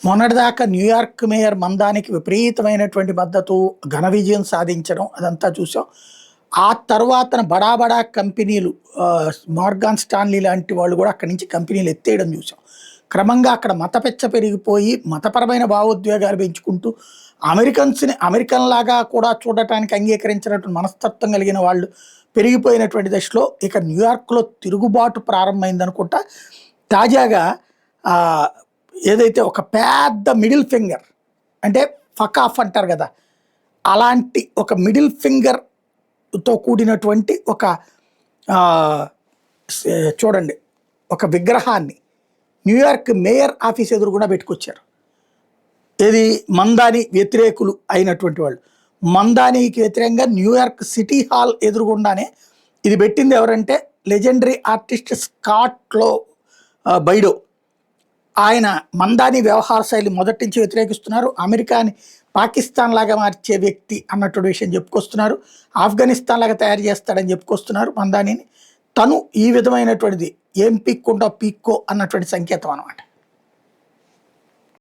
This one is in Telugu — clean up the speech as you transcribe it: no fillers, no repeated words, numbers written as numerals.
మొన్నటిదాకా న్యూయార్క్ మేయర్ మందానికి విపరీతమైనటువంటి మద్దతు, ఘన విజయం సాధించడం అదంతా చూసాం. ఆ తర్వాతన బడా బడా కంపెనీలు మార్గాన్ స్టాన్లీ లాంటి వాళ్ళు కూడా అక్కడి నుంచి కంపెనీలు ఎత్తేయడం చూసాం. క్రమంగా అక్కడ మతపెచ్చ పెరిగిపోయి మతపరమైన భావోద్వేగాలు పెంచుకుంటూ అమెరికన్ లాగా కూడా చూడటానికి అంగీకరించినటువంటి మనస్తత్వం కలిగిన వాళ్ళు పెరిగిపోయినటువంటి దశలో ఇక న్యూయార్క్లో తిరుగుబాటు ప్రారంభమైందనుకుంటా. తాజాగా ఏదైతే ఒక పెద్ద మిడిల్ ఫింగర్ అంటే ఫక్ ఆఫ్ అంటారు కదా, అలాంటి ఒక మిడిల్ ఫింగర్తో కూడినటువంటి ఒక చూడండి ఒక విగ్రహాన్ని న్యూయార్క్ మేయర్ ఆఫీస్ ఎదురుగుండా పెట్టుకొచ్చారు. ఇది మందాని వ్యతిరేకులు అయినటువంటి వాళ్ళు. మందానికి వ్యతిరేకంగా న్యూయార్క్ సిటీ హాల్ ఎదురుగుండానే ఇది పెట్టింది ఎవరంటే లెజెండరీ ఆర్టిస్ట్ స్కాట్లో బైడో. ఆయన మందాని వ్యవహార శైలి మొదటి నుంచి వ్యతిరేకిస్తున్నారు. అమెరికాని పాకిస్తాన్ లాగా మార్చే వ్యక్తి అన్నటువంటి విషయం చెప్పుకొస్తున్నారు. ఆఫ్ఘనిస్తాన్ లాగా తయారు చేస్తాడని చెప్పుకొస్తున్నారు మందానిని. తను ఈ విధమైనటువంటిది ఏం పీక్కుంటా పీక్కో అన్నటువంటి సంకేతం అనమాట.